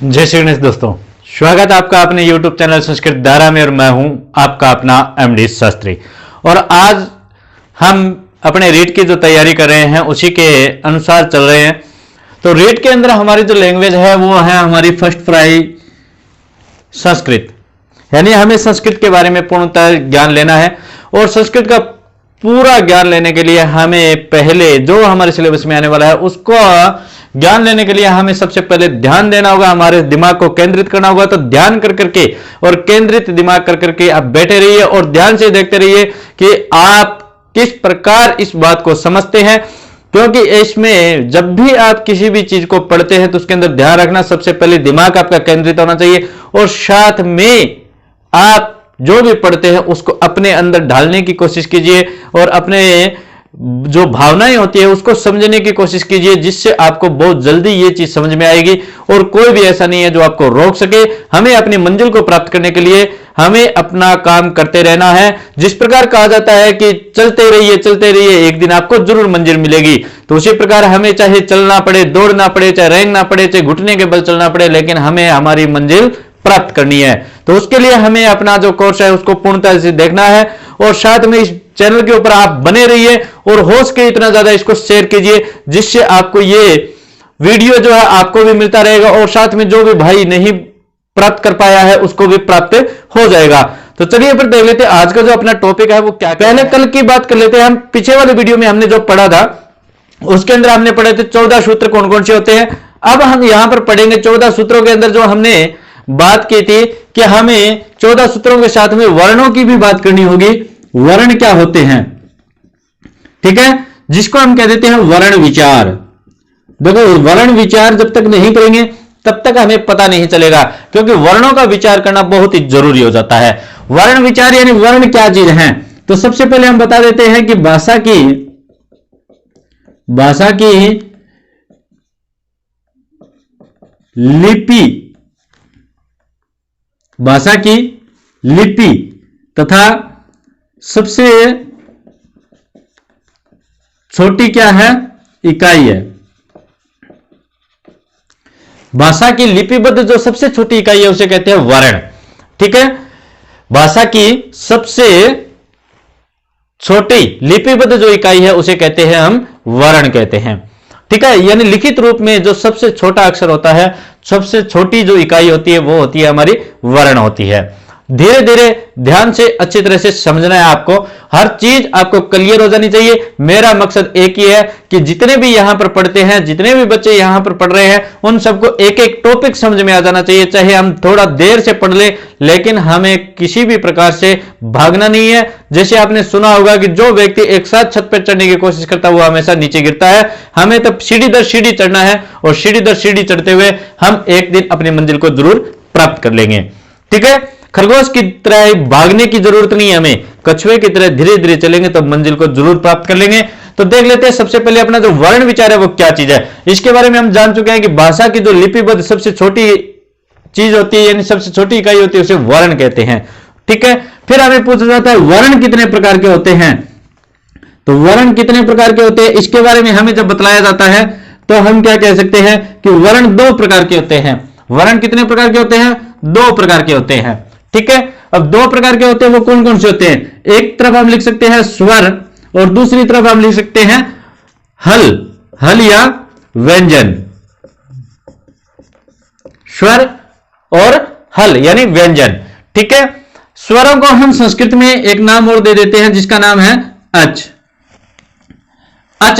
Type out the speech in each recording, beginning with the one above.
जय श्री गणेश दोस्तों, स्वागत है आपका अपने YouTube चैनल संस्कृत धारा में। और मैं हूं आपका अपना एमडी शास्त्री। और आज हम अपने रीट की जो तैयारी कर रहे हैं उसी के अनुसार चल रहे हैं। तो रीट के अंदर हमारी जो लैंग्वेज है वो है हमारी फर्स्ट फ्राई संस्कृत, यानी हमें संस्कृत के बारे में पूर्णतः ज्ञान लेना है। और संस्कृत का पूरा ज्ञान लेने के लिए हमें पहले जो हमारे सिलेबस में आने वाला है उसको ज्ञान लेने के लिए हमें सबसे पहले ध्यान देना होगा, हमारे दिमाग को केंद्रित करना होगा। तो ध्यान कर करके और केंद्रित दिमाग कर करके आप बैठे रहिए और ध्यान से देखते रहिए कि आप किस प्रकार इस बात को समझते हैं। क्योंकि इसमें जब भी आप किसी भी चीज को पढ़ते हैं तो उसके अंदर ध्यान रखना, सबसे पहले दिमाग आपका केंद्रित होना चाहिए और साथ में आप जो भी पढ़ते हैं उसको अपने अंदर ढालने की कोशिश कीजिए और अपने जो भावनाएं होती है उसको समझने की कोशिश कीजिए, जिससे आपको बहुत जल्दी ये चीज समझ में आएगी। और कोई भी ऐसा नहीं है जो आपको रोक सके। हमें अपनी मंजिल को प्राप्त करने के लिए हमें अपना काम करते रहना है। जिस प्रकार कहा जाता है कि चलते रहिए, एक दिन आपको जरूर मंजिल मिलेगी। तो उसी प्रकार हमें चाहे चलना पड़े, दौड़ना पड़े, चाहे रेंगना पड़े, चाहे घुटने के बल चलना पड़े, लेकिन हमें हमारी मंजिल प्राप्त करनी है। तो उसके लिए हमें अपना जो कोर्स है उसको पूर्णतः से देखना है। और साथ में इस चैनल के ऊपर आप बने रहिए और हो सके इतना ज्यादा इसको शेयर कीजिए, जिससे आपको ये वीडियो जो है आपको भी मिलता रहेगा और साथ में जो भी भाई नहीं प्राप्त कर पाया है उसको भी प्राप्त हो जाएगा। तो चलिए फिर देख लेते हैं आज का जो अपना टॉपिक है वो क्या। पहले कल की बात कर लेते हैं। हम पीछे वाले वीडियो में हमने जो पढ़ा था उसके अंदर हमने पढ़े थे 14 सूत्र कौन कौन से होते हैं। अब हम यहां पर पढ़ेंगे 14 सूत्रों के अंदर जो हमने बात की थी कि हमें 14 सूत्रों के साथ में वर्णों की भी बात करनी होगी। वर्ण क्या होते हैं, ठीक है, जिसको हम कह देते हैं वर्ण विचार। देखो, वर्ण विचार जब तक नहीं करेंगे तब तक हमें पता नहीं चलेगा, क्योंकि वर्णों का विचार करना बहुत ही जरूरी हो जाता है। वर्ण विचार यानी वर्ण क्या चीज है। तो सबसे पहले हम बता देते हैं कि भाषा की लिपि तथा सबसे छोटी क्या है, इकाई है। भाषा की लिपिबद्ध जो सबसे छोटी इकाई है उसे कहते हैं वर्ण, ठीक है। भाषा की सबसे छोटी लिपिबद्ध जो इकाई है उसे कहते हैं हम वर्ण कहते हैं, ठीक है। यानी लिखित रूप में जो सबसे छोटा अक्षर होता है, सबसे छोटी जो इकाई होती है वो होती है हमारी वर्ण होती है। धीरे धीरे ध्यान से अच्छी तरह से समझना है आपको, हर चीज आपको क्लियर हो जानी चाहिए। मेरा मकसद एक ही है कि जितने भी यहां पर पढ़ते हैं, जितने भी बच्चे यहां पर पढ़ रहे हैं, उन सबको एक एक टॉपिक समझ में आ जाना चाहिए। चाहे हम थोड़ा देर से पढ़ ले, लेकिन हमें किसी भी प्रकार से भागना नहीं है। जैसे आपने सुना होगा कि जो व्यक्ति एक साथ छत पर चढ़ने की कोशिश करता है वो हमेशा नीचे गिरता है। हमें तो सीढ़ी दर सीढ़ी चढ़ना है और सीढ़ी दर सीढ़ी चढ़ते हुए हम एक दिन अपनी मंजिल को जरूर प्राप्त कर लेंगे, ठीक है। खरगोश की तरह भागने की जरूरत नहीं है, हमें कछुए की तरह धीरे धीरे चलेंगे तो मंजिल को जरूर प्राप्त कर लेंगे। तो देख लेते हैं सबसे पहले अपना जो वर्ण विचार है वो क्या चीज है। इसके बारे में हम जान चुके हैं कि भाषा की जो लिपिबद्ध सबसे छोटी चीज होती है, यानी सबसे छोटी इकाई होती है, उसे वर्ण कहते हैं, ठीक है। फिर हमें पूछा जाता है वर्ण कितने प्रकार के होते हैं। तो वर्ण कितने प्रकार के होते हैं इसके बारे में हमें जब बतलाया जाता है तो हम क्या कह सकते हैं कि वर्ण 2 प्रकार के होते हैं। वर्ण कितने प्रकार के होते हैं, 2 प्रकार के होते हैं, ठीक है। अब 2 प्रकार के होते हैं वो कौन कौन से होते हैं। एक तरफ हम लिख सकते हैं स्वर और दूसरी तरफ हम लिख सकते हैं हल या व्यंजन। स्वर और हल यानी व्यंजन, ठीक है। स्वरों को हम संस्कृत में एक नाम और दे देते हैं जिसका नाम है अच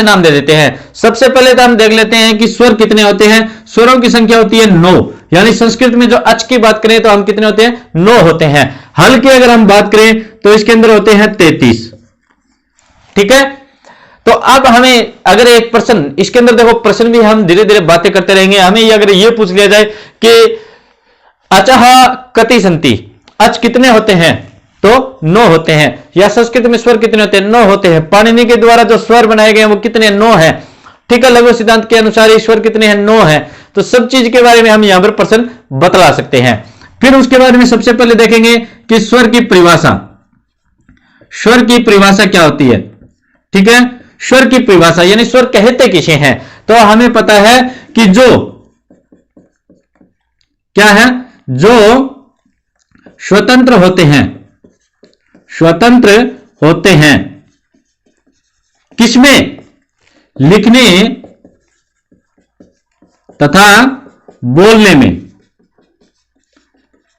नाम दे देते हैं। सबसे पहले तो हम देख लेते हैं कि स्वर कितने होते हैं। स्वरों की संख्या होती है 9, यानी संस्कृत में जो अच की बात करें तो हम कितने होते हैं, 9 होते हैं। हल की अगर हम बात करें तो इसके अंदर होते हैं 33, ठीक है। तो अब हमें अगर एक प्रश्न इसके अंदर देखो, प्रश्न भी हम धीरे धीरे बातें करते रहेंगे। हमें अगर ये पूछ लिया जाए कि अचः कति संति, अच कितने होते हैं तो 9 होते हैं। या संस्कृत में स्वर कितने होते हैं, 9 होते हैं। पाणिनि के द्वारा जो स्वर बनाए गए हैं वो कितने, 9 है, ठीक है। लघु सिद्धांत के अनुसार स्वर कितने हैं, 9 है। तो सब चीज के बारे में हम यहां पर प्रश्न बतला सकते हैं। फिर उसके बारे में सबसे पहले देखेंगे कि स्वर की परिभाषा क्या होती है, ठीक है। स्वर की परिभाषा यानी स्वर कहते किसे हैं। तो हमें पता है कि जो क्या है, जो स्वतंत्र होते हैं, स्वतंत्र होते हैं किसमें, लिखने तथा बोलने में।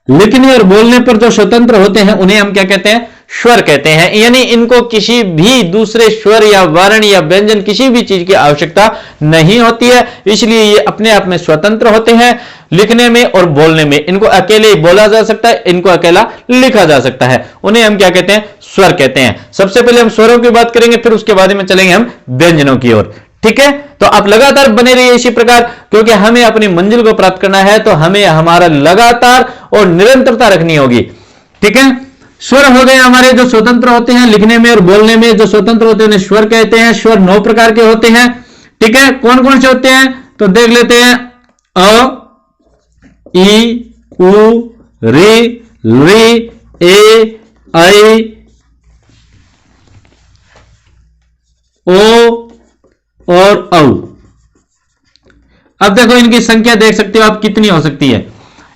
लिखने और बोलने पर जो स्वतंत्र होते हैं उन्हें हम क्या कहते हैं, स्वर कहते हैं। यानी इनको किसी भी दूसरे स्वर या वर्ण या व्यंजन किसी भी चीज की आवश्यकता नहीं होती है, इसलिए ये अपने आप में स्वतंत्र होते हैं लिखने में और बोलने में। इनको अकेले ही बोला जा सकता है, इनको अकेला लिखा जा सकता है, उन्हें हम क्या कहते हैं, स्वर कहते हैं। सबसे पहले हम स्वरों की बात करेंगे, फिर उसके बाद में चलेंगे हम व्यंजनों की ओर। ठीक है, तो आप लगातार बने रहिए इसी प्रकार, क्योंकि हमें अपनी मंजिल को प्राप्त करना है तो हमें हमारा लगातार और निरंतरता रखनी होगी। ठीक है, स्वर हो गए हमारे जो स्वतंत्र होते हैं लिखने में और बोलने में, जो स्वतंत्र होते हैं उन्हें स्वर कहते हैं। स्वर 9 प्रकार के होते हैं। ठीक है, कौन कौन से होते हैं तो देख लेते हैं। अ, ई, उ, री, ली, ए, ऐ, ओ और औ। अब देखो इनकी संख्या देख सकते हो आप कितनी हो सकती है।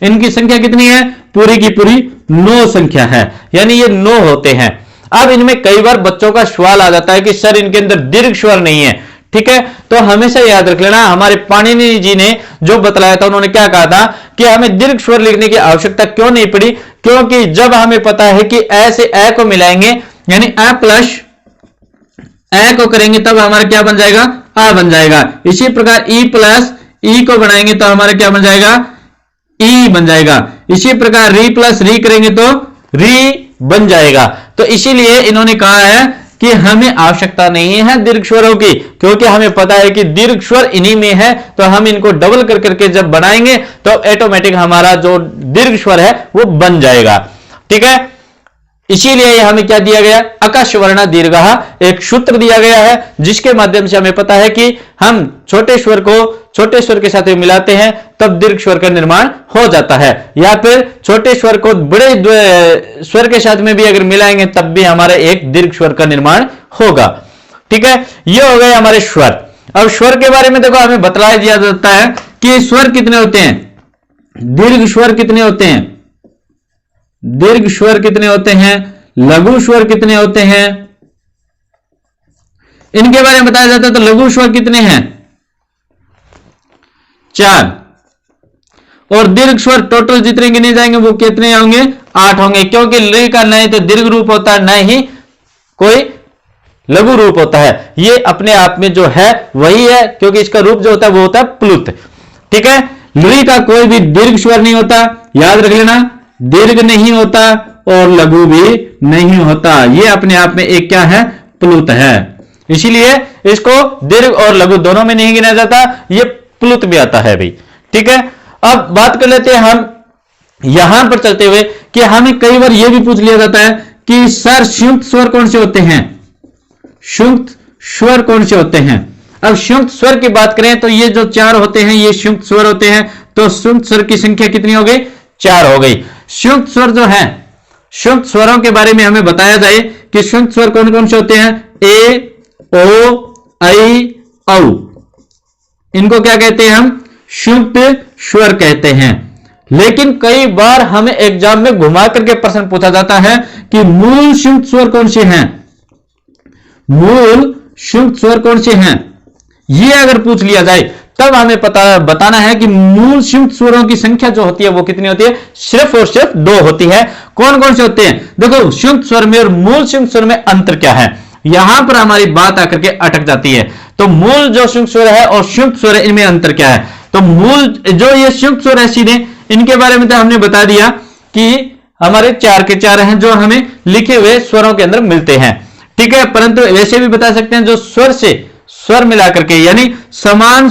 इनकी संख्या कितनी है, पूरी की पूरी 9 संख्या है, यानी ये 9 होते हैं। अब इनमें कई बार बच्चों का सवाल आ जाता है कि सर इनके अंदर दीर्घ स्वर नहीं है। ठीक है, तो हमेशा याद रख लेना, हमारे पाणिनि जी ने जो बतलाया था उन्होंने क्या कहा था कि हमें दीर्घ स्वर लिखने की आवश्यकता क्यों नहीं पड़ी, क्योंकि जब हमें पता है कि ऐ से ए को मिलाएंगे यानी अ प्लस ए को करेंगे तब हमारा क्या बन जाएगा, आ बन जाएगा। इसी प्रकार ई प्लस ई को बनाएंगे तो हमारा क्या बन जाएगा, ई बन जाएगा। इसी प्रकार री प्लस री करेंगे तो री बन जाएगा। तो इसीलिए इन्होंने कहा है कि हमें आवश्यकता नहीं है दीर्घ स्वरों की, क्योंकि हमें पता है कि दीर्घ स्वर इन्हीं में है, तो हम इनको डबल कर करके जब बनाएंगे तो ऑटोमेटिक हमारा जो दीर्घ स्वर है वो बन जाएगा। ठीक है, इसीलिए हमें क्या दिया गया, अकश वर्ण दीर्घः, एक सूत्र दिया गया है जिसके माध्यम से हमें पता है कि हम छोटे स्वर को छोटे स्वर के साथ मिलाते हैं तब दीर्घ स्वर का निर्माण हो जाता है, या फिर छोटे स्वर को बड़े स्वर के साथ में भी अगर मिलाएंगे तब भी हमारा एक दीर्घ स्वर का निर्माण होगा। ठीक है, ये हो गए हमारे स्वर। अब स्वर के बारे में देखो हमें बतलाया दिया जाता है कि स्वर कितने होते हैं, दीर्घ स्वर कितने होते हैं, दीर्घ स्वर कितने होते हैं, लघु स्वर कितने होते हैं, इनके बारे में बताया जाता है। तो लघु स्वर कितने हैं, 4, और दीर्घ स्वर टोटल जितने गिने जाएंगे वो कितने होंगे, 8 होंगे, क्योंकि ल का नहीं तो दीर्घ रूप होता है, न ही कोई लघु रूप होता है। ये अपने आप में जो है वही है, क्योंकि इसका रूप जो होता है वो होता है प्लुत। ठीक है, ल का कोई भी दीर्घ स्वर नहीं होता, याद रख लेना, दीर्घ नहीं होता और लघु भी नहीं होता, ये अपने आप में एक क्या है, प्लुत है। इसीलिए इसको दीर्घ और लघु दोनों में नहीं गिना जाता, ये प्लुत भी आता है भाई। ठीक है, अब बात कर लेते हैं हम यहां पर चलते हुए कि हमें कई बार यह भी पूछ लिया जाता है कि सर संयुक्त स्वर कौन से होते हैं, संयुक्त स्वर कौन से होते हैं। अब संयुक्त स्वर की बात करें तो ये जो 4 होते हैं ये संयुक्त स्वर होते हैं, तो संयुक्त स्वर की संख्या कितनी हो गई, 4 हो गई। संयुक्त स्वर जो है, संयुक्त स्वरों के बारे में हमें बताया जाए कि संयुक्त स्वर कौन कौन से होते हैं, ए, ओ, ऐ, औ, इनको क्या कहते हैं हम, संयुक्त स्वर कहते हैं। लेकिन कई बार हमें एग्जाम में घुमा करके प्रश्न पूछा जाता है कि मूल संयुक्त स्वर कौन से हैं, मूल संयुक्त स्वर कौन से हैं, ये अगर पूछ लिया जाए तब हमें बताना है कि मूल संयुक्त स्वरों की संख्या जो होती है वो कितनी होती है, सिर्फ और सिर्फ 2 होती है। कौन कौन से होते हैं, देखो संयुक्त स्वर में और मूल संयुक्त स्वर में अंतर क्या है, यहां पर हमारी बात आकर के अटक जाती है। तो मूल जो संयुक्त स्वर है और संयुक्त स्वर है इनमें अंतर क्या है, तो मूल जो ये संयुक्त स्वर है सीधे इनके बारे में तो हमने बता दिया कि हमारे 4 के 4 हैं जो हमें लिखे हुए स्वरों के अंदर मिलते हैं। ठीक है, परंतु वैसे भी बता सकते हैं जो स्वर से स्वर मिलाकर के यानी समान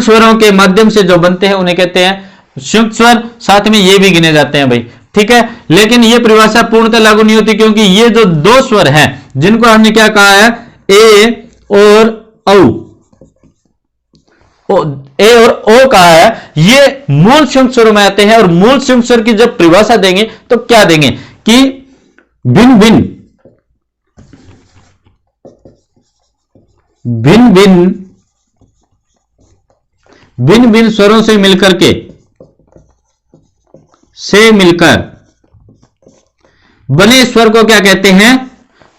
स्वरों के माध्यम से जो बनते हैं उन्हें कहते हैं संयुक्त स्वर, साथ में ये भी गिने जाते हैं भाई। ठीक है, लेकिन ये परिभाषा पूर्णतः लागू नहीं होती, क्योंकि ये जो 2 स्वर हैं जिनको हमने क्या कहा है, ए और औ, ए और ओ कहा है, ये मूल संयुक्त स्वरों में आते हैं। और मूल संयुक्त स्वर की जब परिभाषा देंगे तो क्या देंगे कि भिन्न भिन्न भिन्न भिन्न स्वरों से मिलकर बने स्वर को क्या कहते हैं?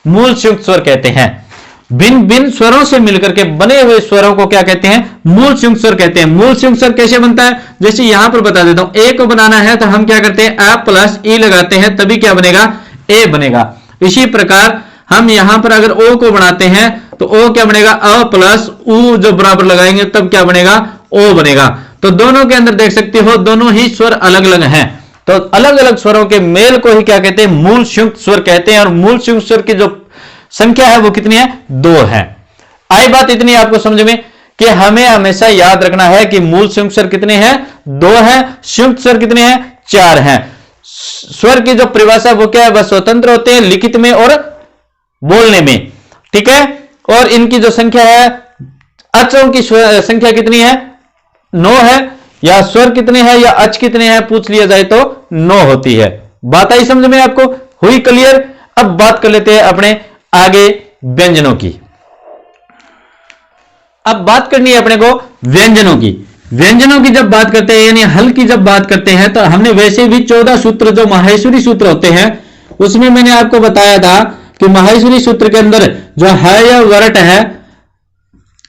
मूल संयुक्त स्वर कहते हैं। भिन्न भिन्न स्वरों से मिलकर के बने हुए स्वरों को क्या कहते हैं? मूल संयुक्त स्वर कहते हैं। मूल संयुक्त स्वर कैसे बनता है? जैसे यहां पर बता देता हूं, ए को बनाना है तो हम क्या करते हैं? अ प्लस ई लगाते हैं, तभी क्या बनेगा? ए बनेगा। इसी प्रकार हम यहां पर अगर ओ को बनाते हैं तो ओ क्या बनेगा? अ प्लस उ जो बराबर लगाएंगे तब क्या बनेगा? ओ बनेगा। तो दोनों के अंदर देख सकते हो दोनों ही स्वर अलग अलग हैं। तो अलग अलग स्वरों के मेल को ही क्या कहते हैं? मूल संयुक्त स्वर कहते हैं। और मूल संयुक्त स्वर की जो संख्या है वो कितनी है? 2 है। आई बात इतनी आपको समझ में कि हमें हमेशा याद रखना है कि मूल संयुक्त स्वर कितने हैं? 2 है। संयुक्त स्वर कितने हैं? 4 हैं। स्वर की जो परिभाषा वो क्या है? वह स्वतंत्र होते हैं लिखित में और बोलने में, ठीक है। और इनकी जो संख्या है, अक्षरों की संख्या कितनी है? 9 है। या स्वर कितने हैं या अच कितने हैं पूछ लिया जाए तो 9 होती है। बात आई समझ में आपको? हुई क्लियर? अब बात कर लेते हैं अपने आगे व्यंजनों की। अब बात करनी है अपने को व्यंजनों की। व्यंजनों की जब बात करते हैं यानी हल की जब बात करते हैं तो हमने वैसे भी 14 सूत्र जो माहेश्वरी सूत्र होते हैं उसमें मैंने आपको बताया था कि माहेश्वरी सूत्र के अंदर जो हय वरट है,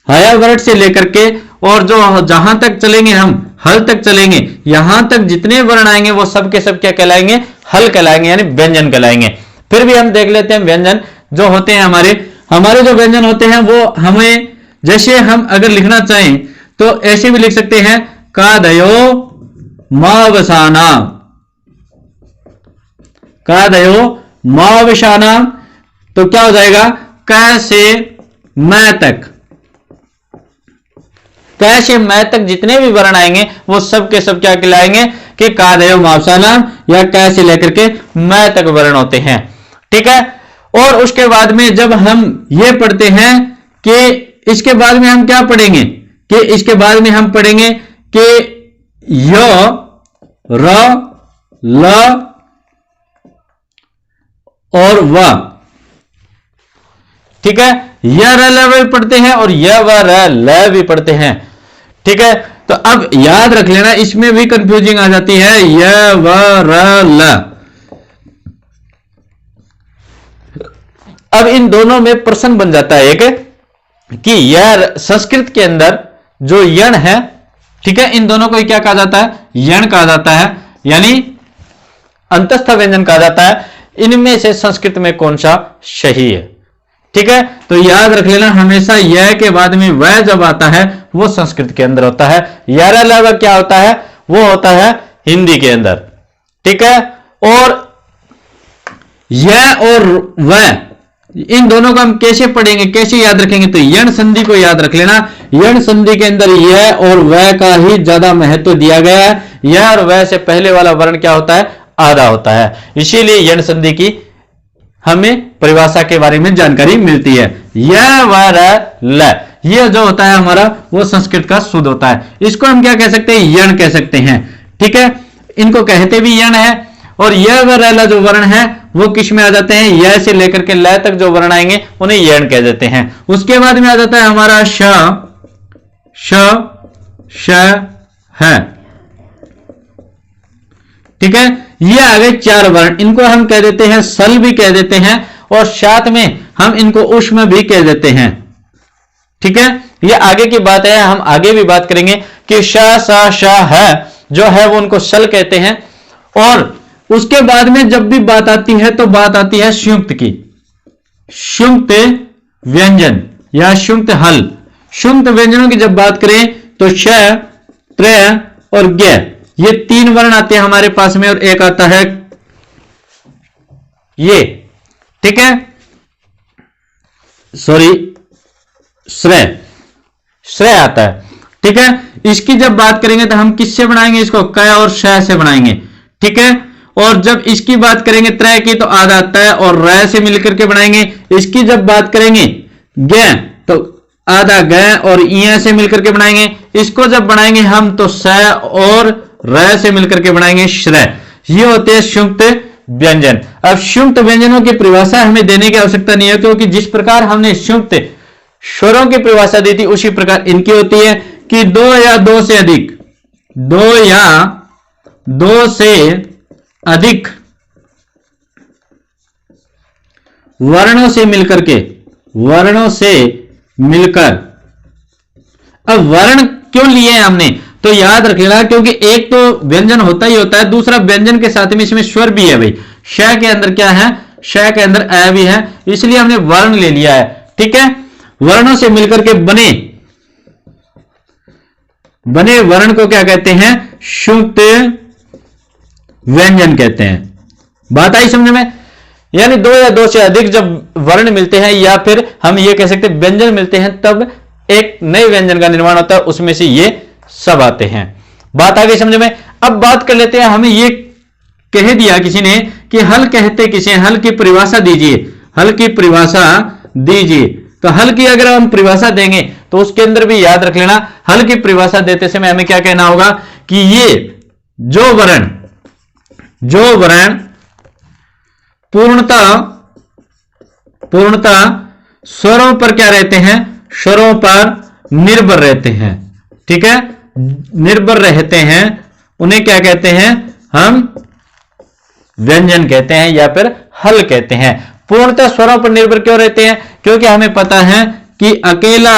हय वरट से लेकर के और जो जहां तक चलेंगे हम हल तक चलेंगे, यहां तक जितने वर्ण आएंगे वो सब के सब क्या कहलाएंगे? हल कहलाएंगे यानी व्यंजन कहलाएंगे। फिर भी हम देख लेते हैं व्यंजन जो होते हैं हमारे जो व्यंजन होते हैं वो हमें जैसे हम अगर लिखना चाहें तो ऐसे भी लिख सकते हैं कादयो मावसाना, कादयो मावसाना। तो क्या हो जाएगा? क से मैं तक, क से मैं तक जितने भी वर्ण आएंगे वो सब के सब क्या कहलाएंगे? कि कादयो मावसाना या क से लेकर के मैं तक वर्ण होते हैं, ठीक है। और उसके बाद में जब हम ये पढ़ते हैं कि इसके बाद में हम क्या पढ़ेंगे? कि इसके बाद में हम पढ़ेंगे कि य र ल और व, ठीक है। य र ल भी पढ़ते हैं और य व र ल भी पढ़ते हैं, ठीक है। तो अब याद रख लेना, इसमें भी कंफ्यूजिंग आ जाती है य व र ल। अब इन दोनों में प्रश्न बन जाता है एक कि यह संस्कृत के अंदर जो यण है, ठीक है, इन दोनों को क्या कहा जाता है? यण कहा जाता है यानी अंतस्थ व्यंजन कहा जाता है। इनमें से संस्कृत में कौन सा सही है? ठीक है, तो याद रख लेना हमेशा यह के बाद में वह जब आता है वो संस्कृत के अंदर होता है। यार अलावा क्या होता है? वो होता है हिंदी के अंदर, ठीक है। और यह और वह, इन दोनों को हम कैसे पढ़ेंगे, कैसे याद रखेंगे? तो यण संधि को याद रख लेना। यण संधि के अंदर यह और वह का ही ज्यादा महत्व दिया गया है। यह और वह से पहले वाला वर्ण क्या होता है? आधा होता है। इसीलिए यण संधि की हमें परिभाषा के बारे में जानकारी मिलती है। यह व ल, यह जो होता है हमारा वो संस्कृत का शुद्ध होता है। इसको हम क्या कह सकते हैं? यण कह सकते हैं, ठीक है। इनको कहते भी यण है। और यह व ल जो वर्ण है वो किस में आ जाते हैं? यह से लेकर के ल तक जो वर्ण आएंगे उन्हें यण कह देते हैं। उसके बाद में आ जाता है हमारा श, श है, ठीक है। ये आ गए चार वर्ण, इनको हम कह देते हैं सल भी कह देते हैं और साथ में हम इनको उष्म भी कह देते हैं, ठीक है। ये आगे की बात है, हम आगे भी बात करेंगे कि श सा श है जो है वो उनको सल कहते हैं। और उसके बाद में जब भी बात आती है तो बात आती है संयुक्त की, संयुक्त व्यंजन या संयुक्त हल। संयुक्त व्यंजनों की जब बात करें तो श, त्र और ज्ञ, ये तीन वर्ण आते हैं हमारे पास में और एक आता है ये, ठीक है, सॉरी श्रेय, श्रेय आता है, ठीक है। इसकी जब बात करेंगे तो हम किससे बनाएंगे? इसको क और श से बनाएंगे, ठीक है। और जब इसकी बात करेंगे त्रय की तो आधा आता है और र से मिलकर के बनाएंगे। इसकी जब बात करेंगे ज्ञ तो आधा ग और इ से मिलकर के बनाएंगे। इसको जब बनाएंगे हम तो स और र से मिलकर के बनाएंगे श्रेय। ये होते हैं संयुक्त व्यंजन। अब संयुक्त व्यंजनों की परिभाषा हमें देने की आवश्यकता नहीं है, क्योंकि जिस प्रकार हमने संयुक्त स्वरों की परिभाषा दी थी उसी प्रकार इनकी होती है कि दो या दो से अधिक, दो या दो से अधिक वर्णों से मिलकर के, वर्णों से मिलकर, अब वर्ण क्यों लिए हैं हमने, तो याद रखिएगा क्योंकि एक तो व्यंजन होता ही होता है, दूसरा व्यंजन के साथ में इसमें स्वर भी है भाई। श के अंदर क्या है, श के अंदर अ भी है, इसलिए हमने वर्ण ले लिया है। ठीक है, वर्णों से मिलकर के बने वर्ण को क्या कहते हैं, संयुक्त व्यंजन कहते हैं। बात आई समझ में? यानी दो या दो से अधिक जब वर्ण मिलते हैं या फिर हम ये कह सकते हैं व्यंजन मिलते हैं, तब एक नए व्यंजन का निर्माण होता है, उसमें से ये सब आते हैं। बात आ गई समझ में? अब बात कर लेते हैं, हमें ये कह दिया किसी ने कि हल कहते किसे, हल की परिभाषा दीजिए, हल की परिभाषा दीजिए। तो हल की अगर हम परिभाषा देंगे तो उसके अंदर भी याद रख लेना, हल की परिभाषा देते समय हमें क्या कहना होगा कि ये जो वर्ण पूर्णतः स्वरों पर क्या रहते हैं, स्वरों पर निर्भर रहते हैं। ठीक है, निर्भर रहते हैं, उन्हें क्या कहते हैं, हम व्यंजन कहते हैं या फिर हल कहते हैं। पूर्णतः स्वरों पर निर्भर क्यों रहते हैं, क्योंकि हमें पता है कि अकेला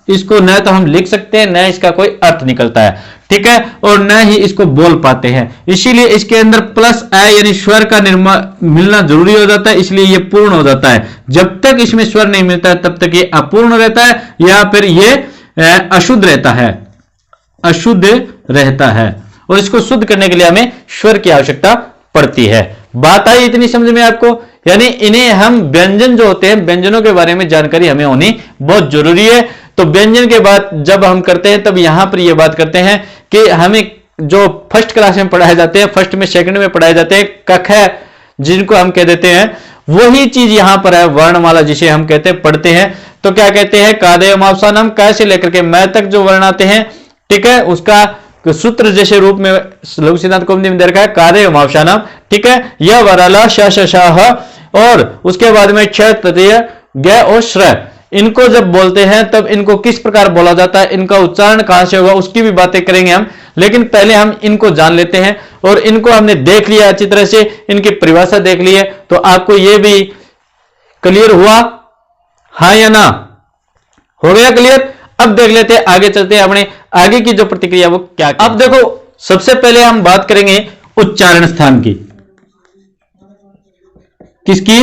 इसको न तो हम लिख सकते हैं, न इसका कोई अर्थ निकलता है। ठीक है, और न ही इसको बोल पाते हैं, इसीलिए इसके अंदर प्लस आ यानी स्वर का मिलना जरूरी हो जाता है, इसलिए ये पूर्ण हो जाता है। जब तक इसमें स्वर नहीं मिलता है तब तक ये अपूर्ण रहता है या फिर ये अशुद्ध रहता है, अशुद्ध रहता है, और इसको शुद्ध करने के लिए हमें स्वर की आवश्यकता पड़ती है। बात आई इतनी समझ में आपको? यानी इन्हें हम व्यंजन जो होते हैं, व्यंजनों के बारे में जानकारी हमें होनी बहुत जरूरी है। तो व्यंजन के बाद जब हम करते हैं तब यहां पर यह बात करते हैं कि हमें जो फर्स्ट क्लास में पढ़ाए जाते हैं, फर्स्ट में सेकंड में पढ़ाए जाते हैं, कख है जिनको हम कह देते हैं, वही चीज यहां पर है, वर्णमाला जिसे हम कहते हैं, पढ़ते हैं। तो क्या कहते हैं, कादेय मापसानम, क से लेकर के मैं तक जो वर्ण आते हैं, ठीक है, उसका सूत्र जैसे रूप में लघु सिद्धांत कौमुदी में दे रखा है, कादेय मापसानम। ठीक है, यह वराला शाह, और उसके बाद में छ तृतीय ग और श्र, इनको जब बोलते हैं तब इनको किस प्रकार बोला जाता है, इनका उच्चारण कहां से होगा, उसकी भी बातें करेंगे हम। लेकिन पहले हम इनको जान लेते हैं, और इनको हमने देख लिया अच्छी तरह से, इनकी परिभाषा देख ली है, तो आपको यह भी क्लियर हुआ, हाँ या ना? हो गया क्लियर? अब देख लेते हैं, आगे चलते हैं, अपने आगे की जो प्रतिक्रिया वो क्या। अब देखो, सबसे पहले हम बात करेंगे उच्चारण स्थान की। किसकी?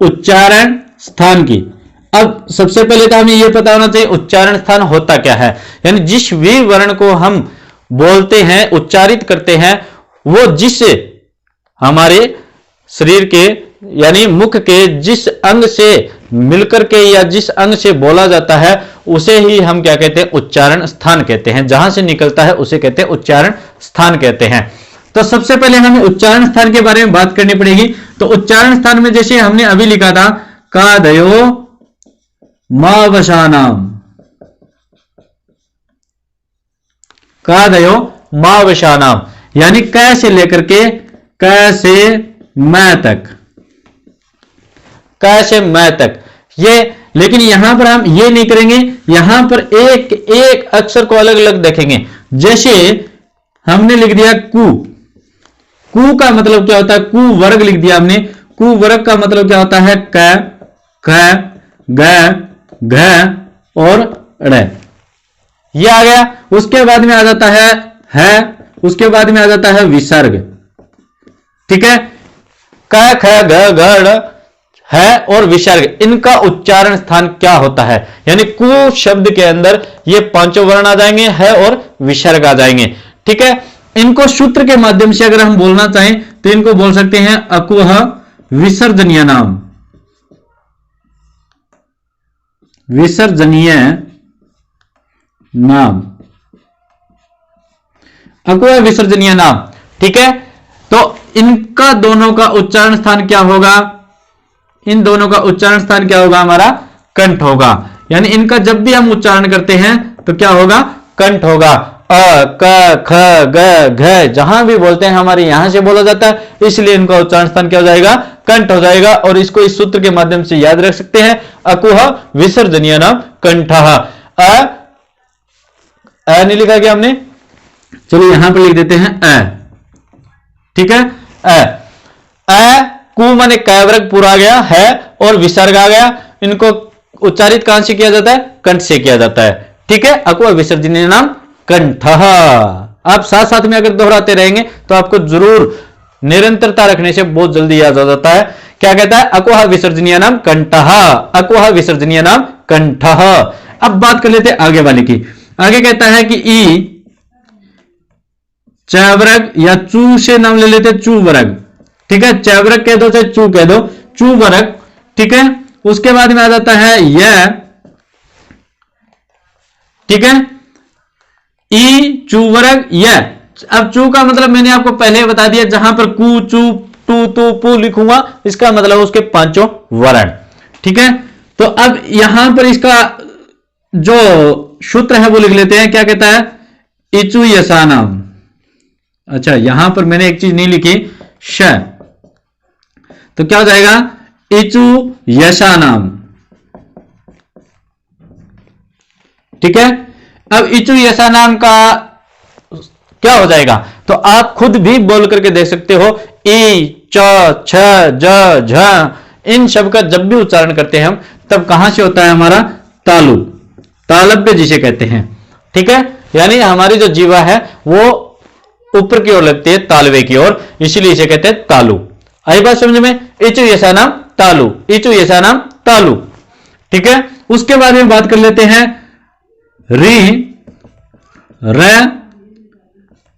उच्चारण स्थान की। अब सबसे पहले तो हमें यह पता होना चाहिए उच्चारण स्थान होता क्या है, यानी जिस भी वर्ण को हम बोलते हैं, उच्चारित करते हैं, वो जिस हमारे शरीर के यानी मुख के जिस अंग से मिलकर के या जिस अंग से बोला जाता है, उसे ही हम क्या कहते हैं, उच्चारण स्थान कहते हैं। जहां से निकलता है उसे कहते हैं उच्चारण स्थान कहते हैं। तो सबसे पहले हमें उच्चारण स्थान के बारे में बात करनी पड़ेगी। तो उच्चारण स्थान में जैसे हमने अभी लिखा था, कादयो मावसानाम, कादयो मावसानाम, यानी क से लेकर के क से मैं तक, क से मैं तक ये। लेकिन यहां पर हम ये नहीं करेंगे, यहां पर एक एक अक्षर को अलग अलग देखेंगे। जैसे हमने लिख दिया कु, कु का मतलब क्या होता है, कु वर्ग लिख दिया हमने, कु वर्ग का मतलब क्या होता है, क, ख, ग, घ और ड़, ये आ गया। उसके बाद में आ जाता है, उसके बाद में आ जाता है विसर्ग। ठीक है, क, ख, ग, घ, ड़ है और विसर्ग, इनका उच्चारण स्थान क्या होता है, यानी कु शब्द के अंदर ये पांचों वर्ण आ जाएंगे, है और विसर्ग आ जाएंगे। ठीक है, इनको सूत्र के माध्यम से अगर हम बोलना चाहें तो इनको बोल सकते हैं अकुह विसर्जनीय नाम, विसर्जनीय नाम, अकुह विसर्जनीय नाम। ठीक है, तो इनका दोनों का उच्चारण स्थान क्या होगा, इन दोनों का उच्चारण स्थान क्या होगा, हमारा कंठ होगा। यानी इनका जब भी हम उच्चारण करते हैं तो क्या होगा, कंठ होगा। अ, क, ख, ग, घ, जहां भी बोलते हैं हमारे यहां से बोला जाता है, इसलिए इनका उच्चारण स्थान क्या हो जाएगा, कंठ हो जाएगा। और इसको इस सूत्र के माध्यम से याद रख सकते हैं, अकुह विसर्जनीय नाम कंठः। अ नहीं लिखा क्या हमने, चलो यहां पर लिख देते हैं अ। ठीक है, अ कु माने क वर्ग पूरा आ गया है और विसर्ग आ गया, इनको उच्चारित कहां से किया जाता है, कंठ से किया जाता है। ठीक है, अकुह विसर्जनीय नाम कंठः। आप साथ साथ में अगर दोहराते रहेंगे तो आपको जरूर निरंतरता रखने से बहुत जल्दी याद हो जाता है। क्या कहता है, अकुह विसर्जनीय नाम कंठः, अकुह विसर्जनीय नाम कंठः। अब बात कर लेते हैं आगे वाले की। आगे कहता है कि ई चवर्ग या चू से नाम ले लेते चू वर्ग। ठीक है, चवर्ग कह दो चाहे चू कह दो, चू वर्ग। ठीक है, उसके बाद में आ जाता है यह। ठीक है, ई चू वर्ग यह। अब चू का मतलब मैंने आपको पहले बता दिया, जहां पर कु चू टू तू पू लिखूंगा इसका मतलब उसके पांचों वर्ण। ठीक है, तो अब यहां पर इसका जो सूत्र है वो लिख लेते हैं। क्या कहता है, इचु यसानाम। अच्छा, यहां पर मैंने एक चीज नहीं लिखी, श, तो क्या हो जाएगा, इचु यशानाम। ठीक है, अब इचु यशानाम का क्या हो जाएगा, तो आप खुद भी बोल करके देख सकते हो। ई च छ ज झ इन शब्द का जब भी उच्चारण करते हैं हम, तब कहां से होता है हमारा, तालु, तालव्य जिसे कहते हैं। ठीक है, यानी हमारी जो जीवा है वो ऊपर की ओर लगती है, तालवे की ओर, इसीलिए इसे कहते हैं तालु। आई बात समझ में, इचु यसा नाम तालु, इचु यसा नाम तालु। ठीक है, उसके बाद में बात कर लेते हैं री, र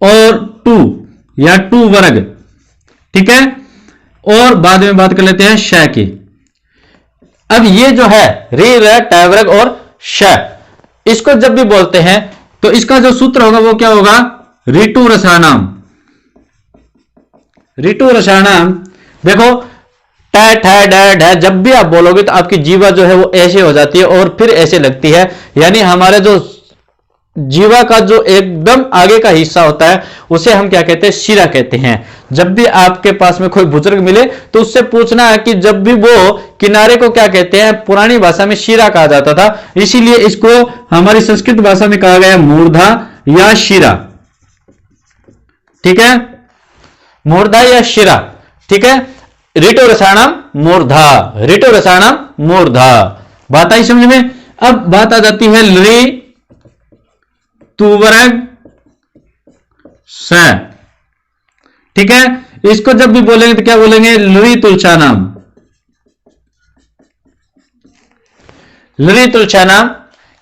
और टू या टू वर्ग। ठीक है, और बाद में बात कर लेते हैं श की। अब ये जो है री, र, ट वर्ग और श, इसको जब भी बोलते हैं तो इसका जो सूत्र होगा वो क्या होगा, ऋतु रसानाम। ऋतु रसानाम, देखो ट ठ ड ढ जब भी आप बोलोगे तो आपकी जीवा जो है वो ऐसे हो जाती है और फिर ऐसे लगती है। यानी हमारे जो जीवा का जो एकदम आगे का हिस्सा होता है उसे हम क्या कहते हैं, शिरा कहते हैं। जब भी आपके पास में कोई बुजुर्ग मिले तो उससे पूछना है कि जब भी वो किनारे को क्या कहते हैं, पुरानी भाषा में शिरा कहा जाता था, इसीलिए इसको हमारी संस्कृत भाषा में कहा गया मूर्धा या शिरा। ठीक है, मूर्धा या शिरा। ठीक है, ऋतु रसाणाम मूर्धा, ऋतु रसाणाम मूर्धा। बात आई समझ में। अब बात आ जाती है लृ तु वर्ग स। ठीक है, इसको जब भी बोलेंगे तो क्या बोलेंगे, लृ तुलसानाम, लृ तुलसानाम।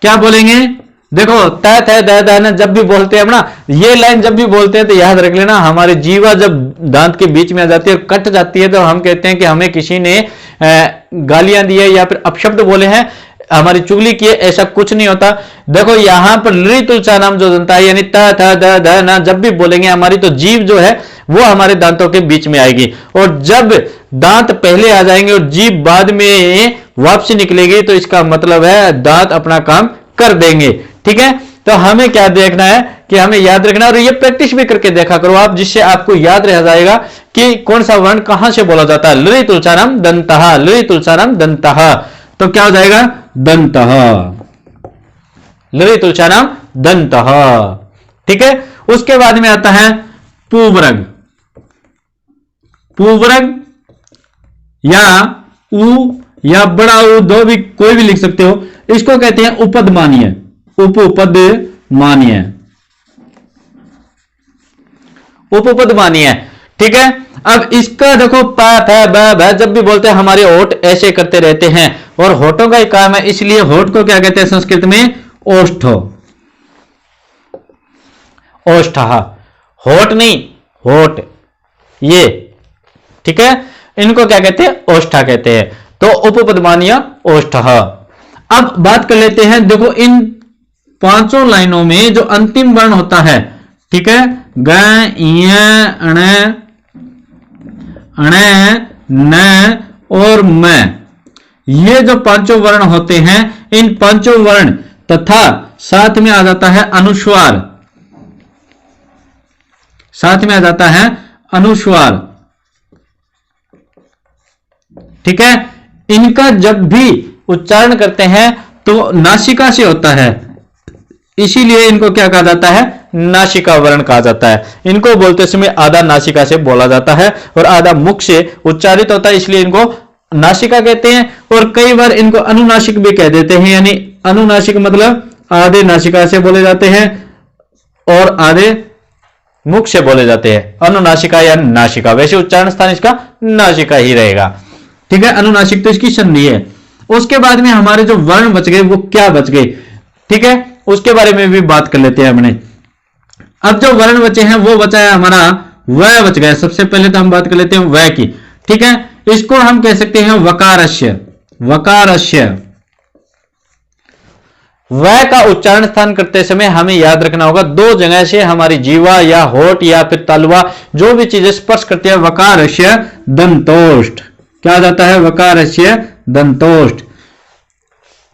क्या बोलेंगे, देखो त थ द द न जब भी बोलते हैं ना, ये लाइन जब भी बोलते हैं तो याद रख लेना, हमारी जीवा जब दांत के बीच में आ जाती है, कट जाती है, तो हम कहते हैं कि हमें किसी ने गालियां दी है या फिर अपशब्द बोले हैं, हमारी चुगली की है। ऐसा कुछ नहीं होता। देखो यहां पर लृ तुलसा नाम जो बनता है, यानी त थ द ध न जब भी बोलेंगे हमारी तो जीभ जो है वो हमारे दांतों के बीच में आएगी, और जब दांत पहले आ जाएंगे और जीभ बाद में वापसी निकलेगी तो इसका मतलब है दांत अपना काम कर देंगे। ठीक है, तो हमें क्या देखना है कि हमें याद रखना, और ये प्रैक्टिस भी करके देखा करो आप, जिससे आपको याद रह जाएगा कि कौन सा वर्ण कहां से बोला जाता है। लृ तुलसानाम दंतः, लृ तुलसानाम दंतः, तो क्या हो जाएगा, दंतः, लृ तुलसानाम दंतः। ठीक है, उसके बाद में आता है पूवर्ग, पूवर्ग या उ या बड़ा उ, दो भी कोई भी लिख सकते हो। इसको कहते हैं उपदमानीय, उपपदमानीय, उपपदमानीय। ठीक है, अब इसका देखो प फ ब भ जब भी बोलते हैं हमारे होठ ऐसे करते रहते हैं, और होठों का ही काम है, इसलिए होठ को क्या कहते हैं संस्कृत में, ओष्ठ, ओष्ठ, होठ नहीं होठ, ये। ठीक है, इनको क्या कहते हैं, ओष्ठा कहते हैं। तो उपपदमानीय ओष्ठ। अब बात कर लेते हैं, देखो इन पांचों लाइनों में जो अंतिम वर्ण होता है, ठीक है, ग य अण अण न और म, ये जो पांचों वर्ण होते हैं, इन पांचों वर्ण तथा साथ में आ जाता है अनुस्वार, साथ में आ जाता है अनुस्वार। ठीक है, इनका जब भी उच्चारण करते हैं तो नासिका से होता है, इसीलिए इनको क्या कहा जाता है, नासिका वर्ण कहा जाता है। इनको बोलते समय आधा नासिका से बोला जाता है और आधा मुख से उच्चारित होता है, इसलिए इनको नासिका कहते हैं। और कई बार इनको अनुनासिक भी कह देते हैं, यानी अनुनासिक मतलब आधे नासिका से बोले जाते हैं और आधे मुख से बोले जाते हैं, अनुनासिका या नासिका। वैसे उच्चारण स्थान इसका नासिका ही रहेगा, ठीक है। अनुनासिक तो इसकी संधि है। उसके बाद में हमारे जो वर्ण बच गए वो क्या बच गए, ठीक है, उसके बारे में भी बात कर लेते हैं हमने। अब जो वर्ण बचे हैं वो बचा है हमारा व बच गया। सबसे पहले तो हम बात कर लेते हैं व की, ठीक है। इसको हम कह सकते हैं वकारस्य। वकारस्य व का उच्चारण स्थान करते समय हमें याद रखना होगा, दो जगह से हमारी जीवा या होठ या फिर तलवा जो भी चीजें स्पर्श करती है, वकारस्य दंतोष्ठ। क्या जाता है, वकारस्य दंतोष्ठ।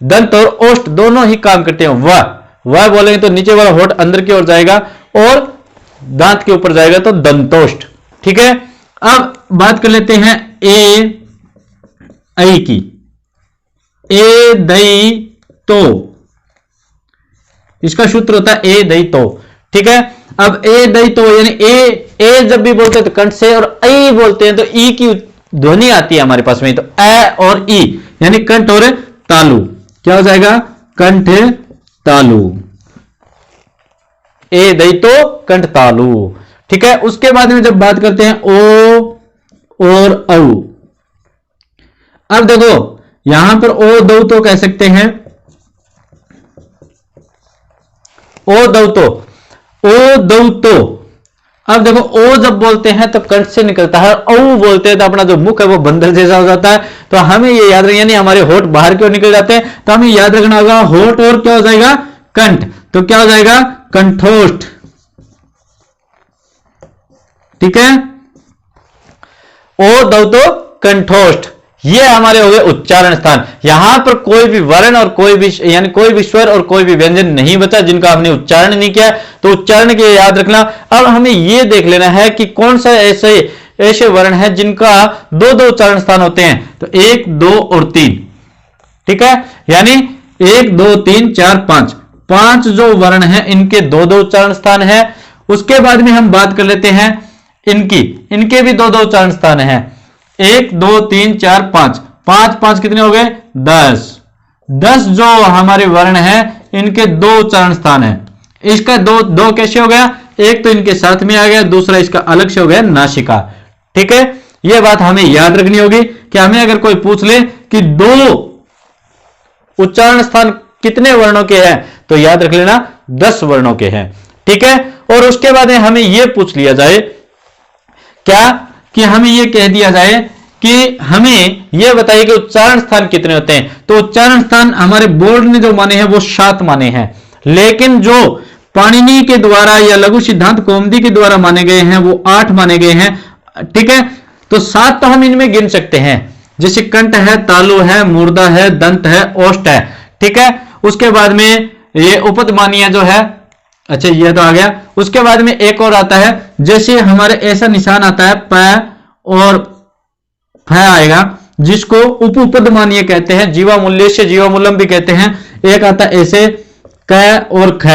दंत और ओष्ठ दोनों ही काम करते हैं। वह बोलेंगे तो नीचे वाला होठ अंदर की ओर जाएगा और दांत के ऊपर जाएगा तो दंतोष्ठ, ठीक है। अब बात कर लेते हैं ए ऐ की। ए दई तो, इसका सूत्र होता है ए दई तो, ठीक है। अब ए दई तो यानी ए जब भी बोलते हैं तो कंठ से, और ऐ बोलते हैं तो ई की ध्वनि आती है हमारे पास में, तो ए और ई यानी कंठ और तालु। क्या हो जाएगा, कंठ तालु। ए दई तो कंठ तालु, ठीक है। उसके बाद में जब बात करते हैं ओ और औ, अब देखो यहां पर ओ दौ तो कह सकते हैं, ओ दौ तो, ओ दौ तो। अब देखो ओ जब बोलते हैं तो कंठ से निकलता है, औ बोलते हैं तो अपना जो मुख है वो बंदर जैसा हो जाता है। तो हमें ये याद रखना, यानी हमारे होठ बाहर की ओर निकल जाते हैं, तो हमें याद रखना होगा होठ और क्या हो जाएगा, कंठ। तो क्या हो जाएगा, कंठोष्ठ, ठीक है। ओ दौ तो कंठोष्ठ, ये हमारे हो गए उच्चारण स्थान। यहां पर कोई भी वर्ण और कोई भी यानी कोई भी स्वर और कोई भी व्यंजन नहीं बचा जिनका हमने उच्चारण नहीं किया, तो उच्चारण के याद रखना। अब हमें यह देख लेना है कि कौन सा ऐसे वर्ण है जिनका दो दो उच्चारण स्थान होते हैं। तो 1 2 और 3, ठीक है, यानी 1 2 3 4 5, 5 जो वर्ण है इनके दो दो उच्चारण स्थान है। उसके बाद में हम बात कर लेते हैं इनके भी दो दो उच्चारण स्थान है। 1 2 3 4 5, 5 5 कितने हो गए, 10। 10 जो हमारे वर्ण है इनके दो उच्चारण स्थान है। इसका दो कैसे हो गया, एक तो इनके साथ में आ गया, दूसरा इसका अलग से हो गया नासिका, ठीक है। यह बात हमें याद रखनी होगी कि हमें अगर कोई पूछ ले कि दो उच्चारण स्थान कितने वर्णों के हैं, तो याद रख लेना 10 वर्णों के हैं, ठीक है। और उसके बाद हमें यह पूछ लिया जाए क्या, कि हमें यह कह दिया जाए कि हमें यह बताइए कि उच्चारण स्थान कितने होते हैं। तो उच्चारण स्थान हमारे बोर्ड ने जो माने हैं वो 7 माने हैं, लेकिन जो पाणिनि के द्वारा या लघु सिद्धांत कौमुदी के द्वारा माने गए हैं वो 8 माने गए हैं, ठीक है। तो 7 तो हम इनमें गिन सकते हैं, जैसे कंठ है, तालु है, मूर्धा है, दंत है, ओष्ठ है, ठीक है। उसके बाद में ये उपदमानीय जो है, अच्छा ये तो आ गया। उसके बाद में एक और आता है, जैसे हमारे ऐसा निशान आता है प और फ आएगा, जिसको उपदमानीय कहते हैं, जीवा मूल्य से जीवा मूलम भी कहते हैं। एक आता है ऐसे क और ख,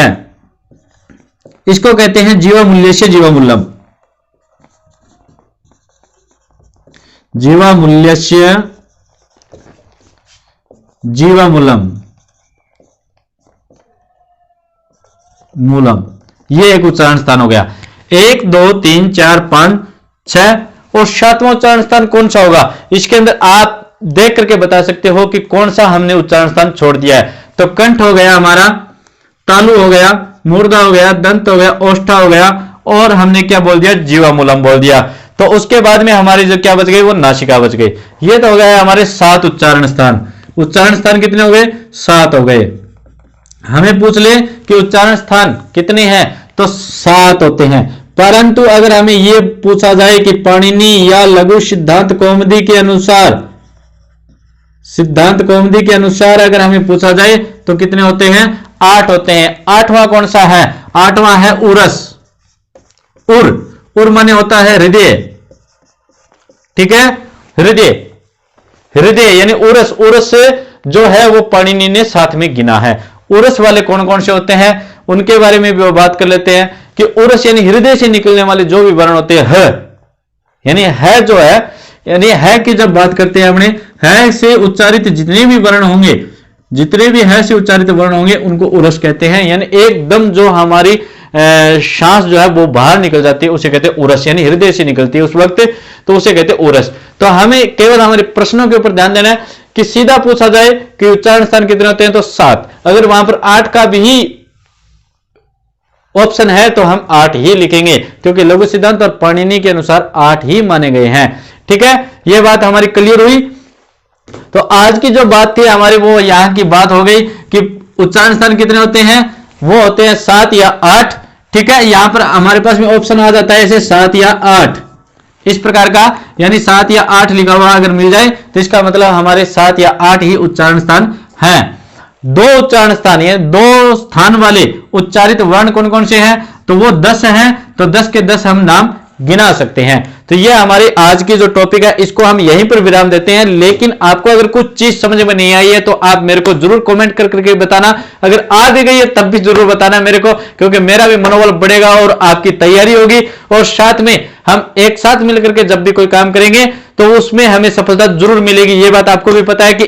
इसको कहते हैं जीवा मूल्य से जीवा मूलम, जीवा मूल्य से जीवा मूलम, मूलम, ये एक उच्चारण स्थान हो गया। 1 2 3 4 5 6 और 7वां उच्चारण स्थान कौन सा होगा, इसके अंदर आप देख करके बता सकते हो कि कौन सा हमने उच्चारण स्थान छोड़ दिया है। तो कंठ हो गया हमारा, तालु हो गया, मूर्धा हो गया, दंत हो गया, ओष्ठा हो गया, और हमने क्या बोल दिया, जीवामूलम बोल दिया। तो उसके बाद में हमारी जो क्या बच गई, वो नासिका बच गई। ये तो हो गया हमारे 7 उच्चारण स्थान। उच्चारण स्थान कितने हो गए, 7 हो गए। हमें पूछ ले कि उच्चारण स्थान कितने हैं, तो 7 होते हैं। परंतु अगर हमें यह पूछा जाए कि पाणिनि या लघु सिद्धांत कौमुदी के अनुसार, सिद्धांत कौमुदी के अनुसार अगर हमें पूछा जाए तो कितने होते हैं, 8 होते हैं। 8वां कौन सा है, 8वां है उरस। उर माने होता है हृदय, ठीक है, हृदय, हृदय यानी उरस। उरस जो है वो पाणिनि ने साथ में गिना है। उरस वाले कौन कौन से होते हैं, उनके बारे में भी वो बात कर लेते हैं कि उरस यानी हृदय से निकलने वाले जो भी वर्ण होते हैं, यानी है जो है, यानी है की जब बात करते हैं अपने है से उच्चारित जितने भी वर्ण होंगे, जितने भी है से उच्चारित वर्ण होंगे उनको उरस कहते हैं। यानी एकदम जो हमारी सांस जो है वो बाहर निकल जाती है उसे कहते हैं उरस, यानी हृदय से निकलती है उस वक्त, तो उसे कहते हैं उरस। तो हमें केवल हमारे प्रश्नों के ऊपर ध्यान देना है कि सीधा पूछा जाए कि उच्चारण स्थान कितने होते हैं तो 7, अगर वहां पर 8 का भी ऑप्शन है तो हम 8 ही लिखेंगे, क्योंकि लघु सिद्धांत और पाणिनि के अनुसार 8 ही माने गए हैं। ठीक है, यह बात हमारी क्लियर हुई। तो आज की जो बात थी हमारी वो यहां की बात हो गई कि उच्चारण स्थान कितने होते हैं, वो होते हैं 7 या 8। ठीक है, यहां पर हमारे पास में ऑप्शन आ जाता है ऐसे 7 या 8 इस प्रकार का, यानी 7 या 8 लिखा हुआ अगर मिल जाए तो इसका मतलब हमारे 7 या 8 ही उच्चारण स्थान हैं। 2 उच्चारण स्थान, ये 2 स्थान वाले उच्चारित वर्ण कौन कौन से हैं, तो वो 10 हैं, तो 10 के 10 हम नाम गिना सकते हैं। तो ये हमारी आज की जो टॉपिक है इसको हम यहीं पर विराम देते हैं। लेकिन आपको अगर कुछ चीज समझ में नहीं आई है तो आप मेरे को जरूर कमेंट कर करके बताना, अगर आ भी गई है तब भी जरूर बताना मेरे को, क्योंकि मेरा भी मनोबल बढ़ेगा और आपकी तैयारी होगी, और साथ में हम एक साथ मिलकर के जब भी कोई काम करेंगे तो उसमें हमें सफलता जरूर मिलेगी। ये बात आपको भी पता है कि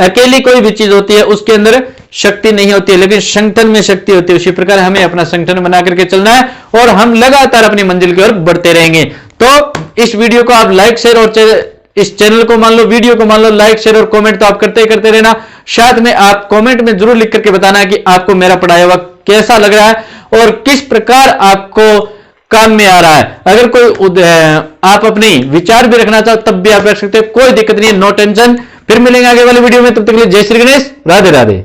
अकेली कोई भी चीज होती है उसके अंदर शक्ति नहीं होती है, लेकिन संगठन में शक्ति होती है। उसी प्रकार हमें अपना संगठन बना करके चलना है और हम लगातार अपनी मंजिल की ओर बढ़ते रहेंगे। तो इस वीडियो को आप लाइक शेयर और इस चैनल को मान लो, वीडियो को मान लो लाइक शेयर और कमेंट तो आप करते ही करते रहना। साथ में आप कमेंट में जरूर लिख करके बताना कि आपको मेरा पढ़ाया हुआ कैसा लग रहा है और किस प्रकार आपको काम में आ रहा है। अगर कोई आप अपने विचार भी रखना चाहो तब भी आप रख सकते हो, कोई दिक्कत नहीं है, नो टेंशन। फिर मिलेंगे आगे वाली वीडियो में, तब तक के लिए जय श्री गणेश, राधे राधे।